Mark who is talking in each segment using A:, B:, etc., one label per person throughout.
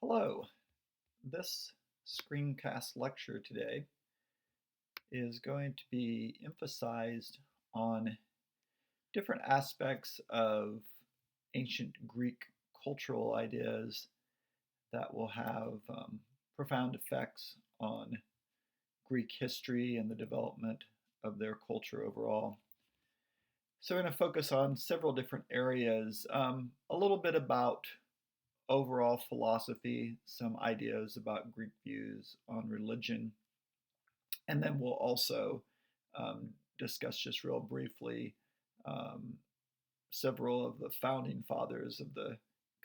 A: Hello. This screencast lecture today is going to be emphasized on different aspects of ancient Greek cultural ideas that will have profound effects on Greek history and the development of their culture overall. So, we're going to focus on several different areas, a little bit about overall philosophy, some ideas about Greek views on religion, and then we'll also discuss just real briefly um, several of the founding fathers of the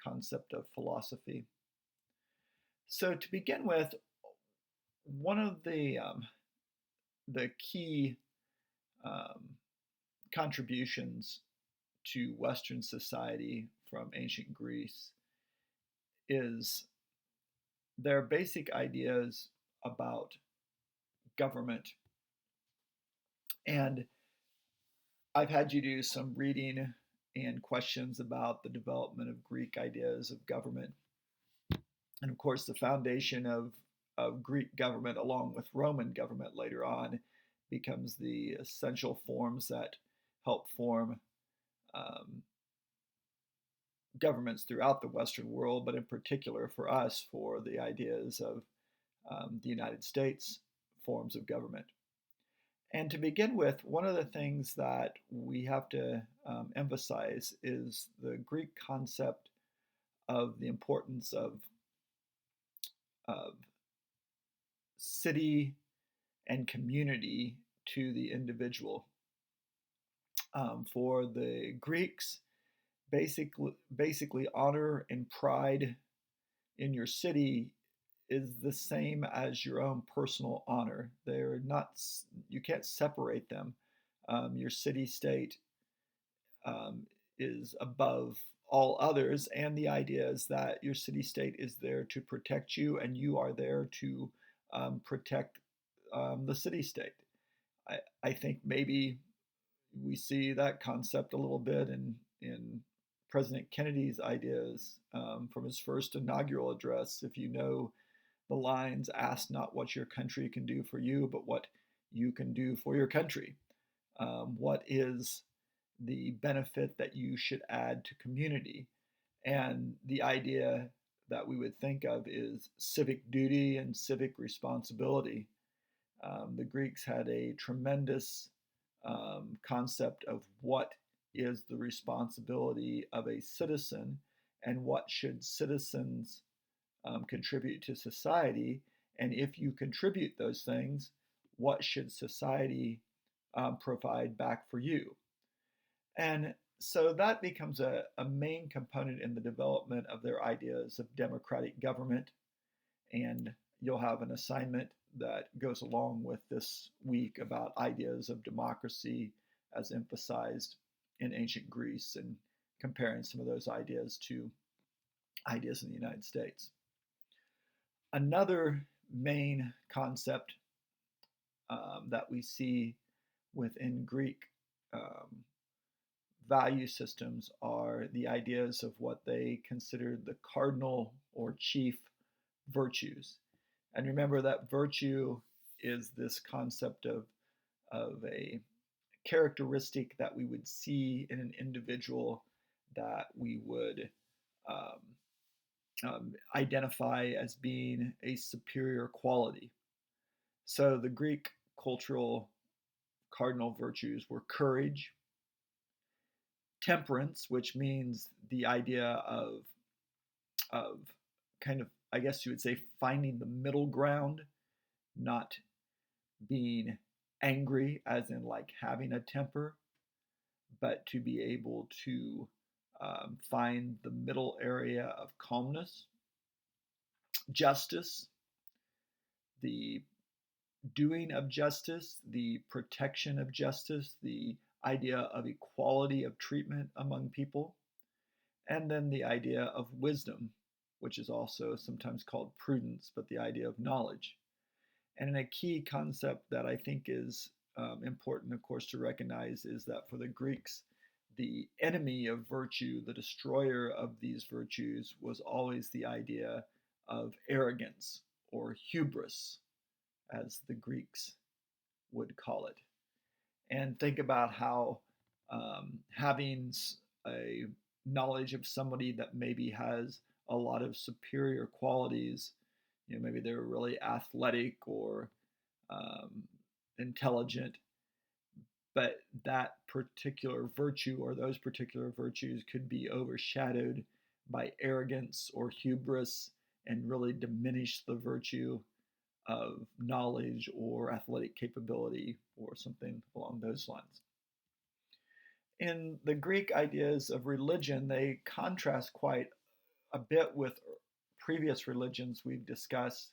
A: concept of philosophy. So to begin with, one of the key um, contributions to Western society from ancient Greece is their basic ideas about government. And I've had you do some reading and questions about the development of Greek ideas of government. And of course, the foundation of Greek government, along with Roman government later on, becomes the essential forms that help form um, governments throughout the Western world, but in particular for us, for the ideas of the United States forms of government. And to begin with, one of the things that we have to emphasize is the Greek concept of the importance of city and community to the individual. For the Greeks, basically honor and pride in your city is the same as your own personal honor. They're not, you can't separate them. Your city state um, is above all others, and the idea is that your city state is there to protect you, and you are there to protect the city state. I think maybe we see that concept a little bit in President Kennedy's ideas from his first inaugural address. If you know the lines, ask not what your country can do for you, but what you can do for your country. What is the benefit that you should add to community? And the idea that we would think of is civic duty and civic responsibility. The Greeks had a tremendous concept of what is the responsibility of a citizen and what should citizens contribute to society. And if you contribute those things, what should society provide back for you? And so that becomes a main component in the development of their ideas of democratic government. And you'll have an assignment that goes along with this week about ideas of democracy as emphasized in ancient Greece and comparing some of those ideas to ideas in the United States. Another main concept that we see within Greek um, value systems are the ideas of what they considered the cardinal or chief virtues. And remember that virtue is this concept of a characteristic that we would see in an individual that we would identify as being a superior quality. So the Greek cultural cardinal virtues were courage, temperance, which means the idea of kind of, I guess you would say, finding the middle ground, not being angry as in like having a temper, but to be able to find the middle area of calmness, justice, the doing of justice, the protection of justice, the idea of equality of treatment among people, and then the idea of wisdom, which is also sometimes called prudence, but the idea of knowledge. And a key concept that I think is important, of course, to recognize is that for the Greeks, the enemy of virtue, the destroyer of these virtues, was always the idea of arrogance or hubris, as the Greeks would call it. And think about how having a knowledge of somebody that maybe has a lot of superior qualities, maybe they're really athletic or um, intelligent, but that particular virtue or those particular virtues could be overshadowed by arrogance or hubris and really diminish the virtue of knowledge or athletic capability or something along those lines. In the Greek ideas of religion, they contrast quite a bit with previous religions we've discussed,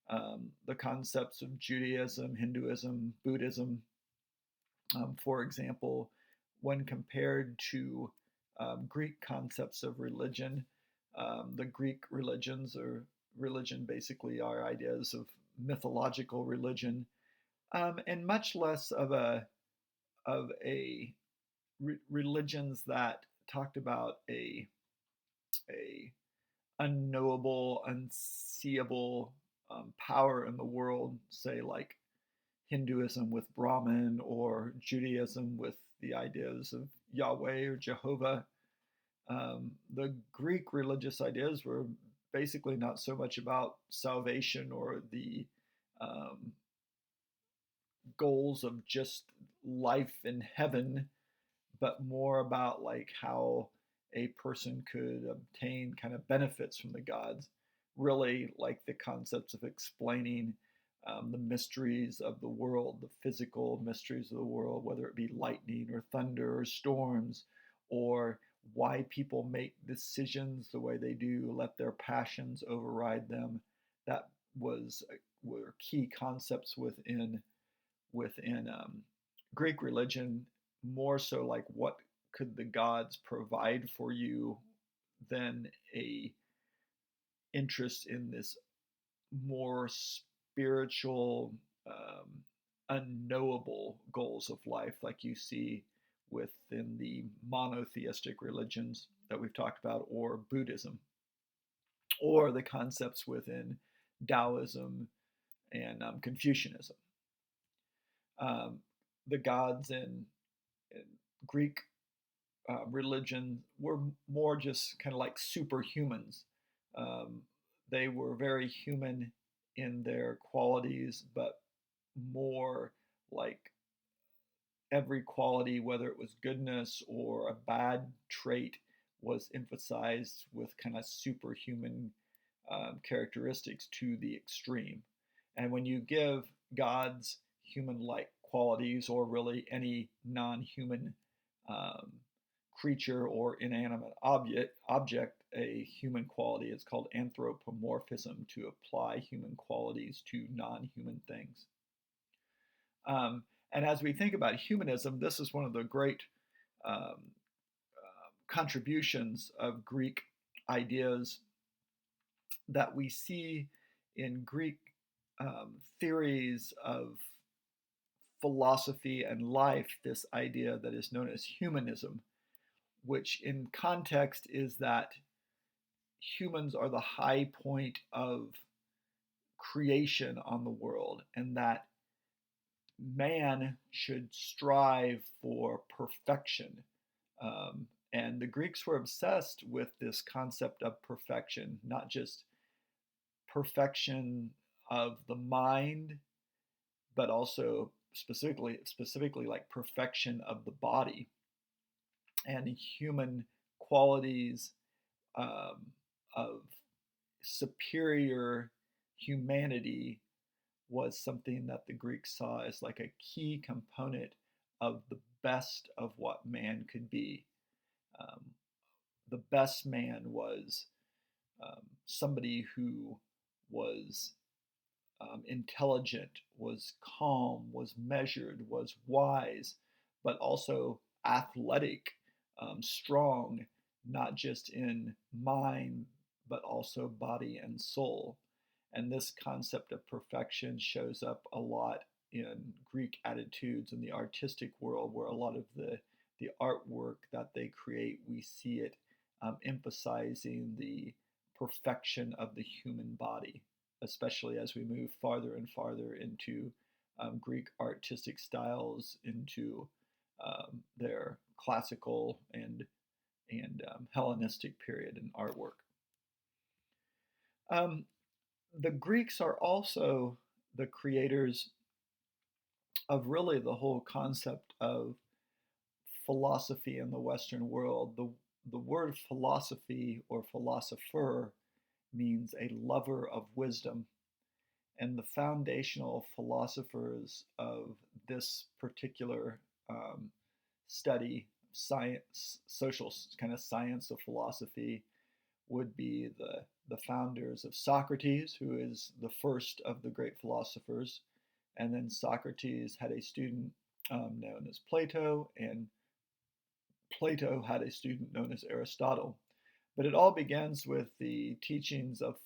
A: the concepts of Judaism, Hinduism, Buddhism. For example, when compared to Greek concepts of religion, the Greek religions, or religion basically are ideas of mythological religion, and much less of a religions that talked about a unknowable, unseeable power in the world, say like Hinduism with Brahman or Judaism with the ideas of Yahweh or Jehovah. The Greek religious ideas were basically not so much about salvation or the um, goals of just life in heaven, but more about like how a person could obtain kind of benefits from the gods. Really, like the concepts of explaining the mysteries of the world, the physical mysteries of the world, whether it be lightning or thunder or storms, or why people make decisions the way they do, let their passions override them. That was were key concepts within Greek religion, more so like what could the gods provide for you than a interest in this more spiritual, unknowable goals of life, like you see within the monotheistic religions that we've talked about, or Buddhism, or the concepts within Taoism and Confucianism. Um, the gods in Greek religion were more just kind of like superhumans. Um, they were very human in their qualities, but more like every quality, whether it was goodness or a bad trait, was emphasized with kind of superhuman characteristics to the extreme. And when you give gods human like qualities, or really any non human um, creature or inanimate object a human quality, it's called anthropomorphism, to apply human qualities to non human things. Um, and as we think about humanism, this is one of the great contributions of Greek ideas that we see in Greek theories of philosophy and life, this idea that is known as humanism, which in context is that humans are the high point of creation on the world, and that man should strive for perfection. And the Greeks were obsessed with this concept of perfection, not just perfection of the mind, but also specifically like perfection of the body, and human qualities of superior humanity was something that the Greeks saw as like a key component of the best of what man could be. Um, the best man was somebody who was intelligent, was calm, was measured, was wise, but also athletic, strong, not just in mind, but also body and soul. And this concept of perfection shows up a lot in Greek attitudes in the artistic world, where a lot of the artwork that they create, we see it emphasizing the perfection of the human body, especially as we move farther and farther into Greek artistic styles, into their classical and Hellenistic period in artwork. Um, the Greeks are also the creators of really the whole concept of philosophy in the Western world. The word philosophy or philosopher means a lover of wisdom. And the foundational philosophers of this particular study, science, social kind of science of philosophy, would be the founders of Socrates, who is the first of the great philosophers. And then Socrates had a student known as Plato, and Plato had a student known as Aristotle. But it all begins with the teachings of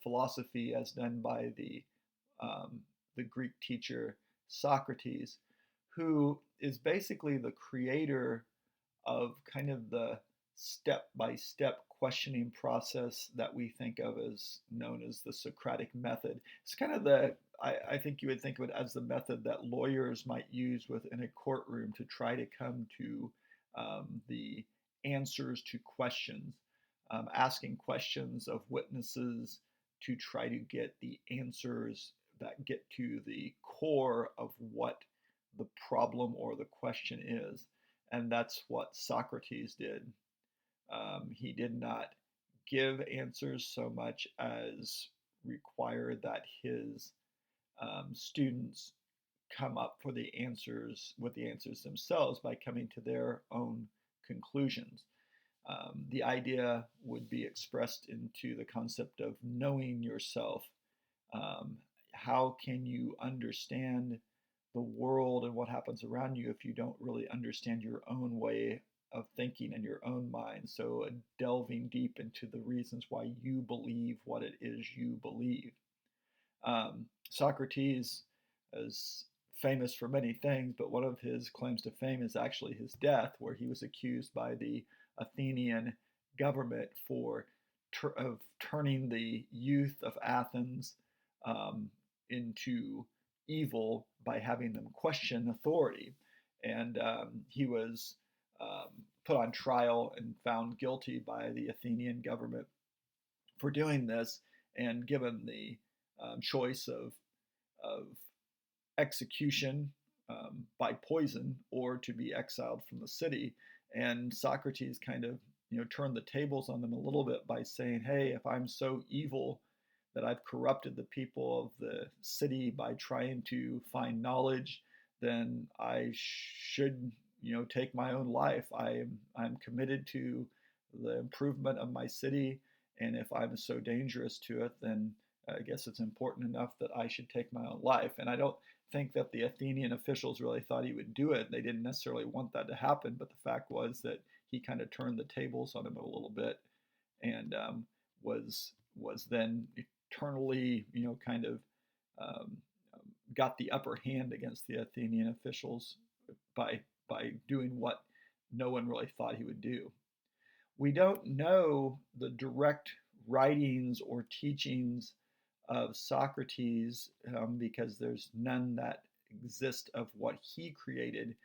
A: philosophy as done by the Greek teacher Socrates, who is basically the creator of kind of the step by step questioning process that we think of as known as the Socratic method. It's kind of I think you would think of it as the method that lawyers might use within a courtroom to try to come to the answers to questions, asking questions of witnesses to try to get the answers that get to the core of what the problem or the question is. And that's what Socrates did. He did not give answers so much as require that his students come up for the answers with the answers themselves by coming to their own conclusions. The idea would be expressed into the concept of knowing yourself. How can you understand the world and what happens around you if you don't really understand your own way of thinking and your own mind? So, delving deep into the reasons why you believe what it is you believe. Socrates is famous for many things, but one of his claims to fame is actually his death, where he was accused by the Athenian government of turning the youth of Athens into evil by having them question authority. And he was put on trial and found guilty by the Athenian government for doing this, and given the choice of execution by poison or to be exiled from the city. And Socrates kind of turned the tables on them a little bit by saying, hey, if I'm so evil that I've corrupted the people of the city by trying to find knowledge, then I should take my own life. I'm committed to the improvement of my city, and if I'm so dangerous to it, then I guess it's important enough that I should take my own life. And I don't think that the Athenian officials really thought he would do it. They didn't necessarily want that to happen, but the fact was that he kind of turned the tables on him a little bit, and was then eternally, kind of got the upper hand against the Athenian officials by doing what no one really thought he would do. We don't know the direct writings or teachings of Socrates because there's none that exist of what he created,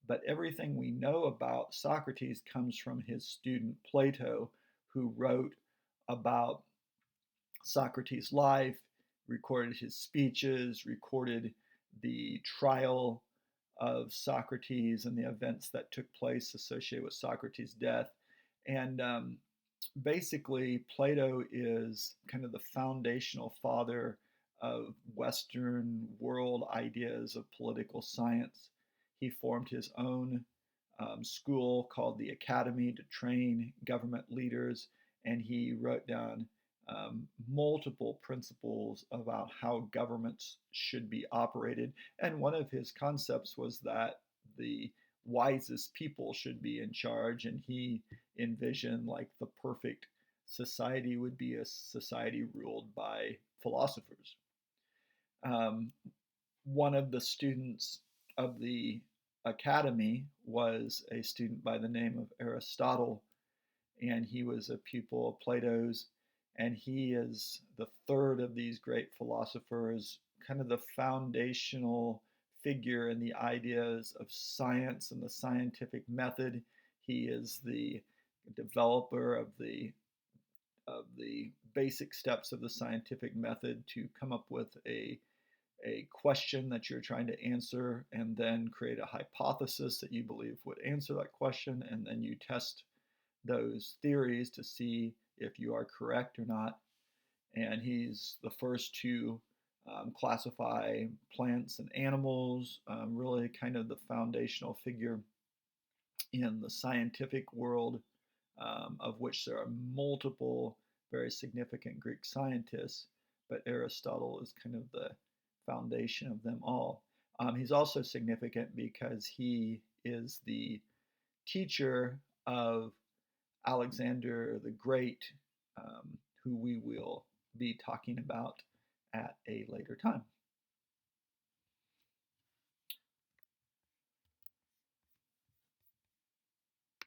A: but everything we know about Socrates comes from his student Plato, who wrote about Socrates' life, recorded his speeches, recorded the trial of Socrates and the events that took place associated with Socrates' death. And basically, Plato is kind of the foundational father of Western world ideas of political science. He formed his own school called the Academy to train government leaders, and he wrote down multiple principles about how governments should be operated. And one of his concepts was that the wisest people should be in charge, and he envisioned like the perfect society would be a society ruled by philosophers. One of the students of the academy was a student by the name of Aristotle, and he was a pupil of Plato's, and he is the third of these great philosophers, kind of the foundational figure in the ideas of science and the scientific method. He is the developer of the basic steps of the scientific method to come up with a question that you're trying to answer, and then create a hypothesis that you believe would answer that question, and then you test those theories to see if you are correct or not. And he's the first to classify plants and animals, really kind of the foundational figure in the scientific world, of which there are multiple very significant Greek scientists, but Aristotle is kind of the foundation of them all. He's also significant because he is the teacher of Alexander the Great, who we will be talking about at a later time.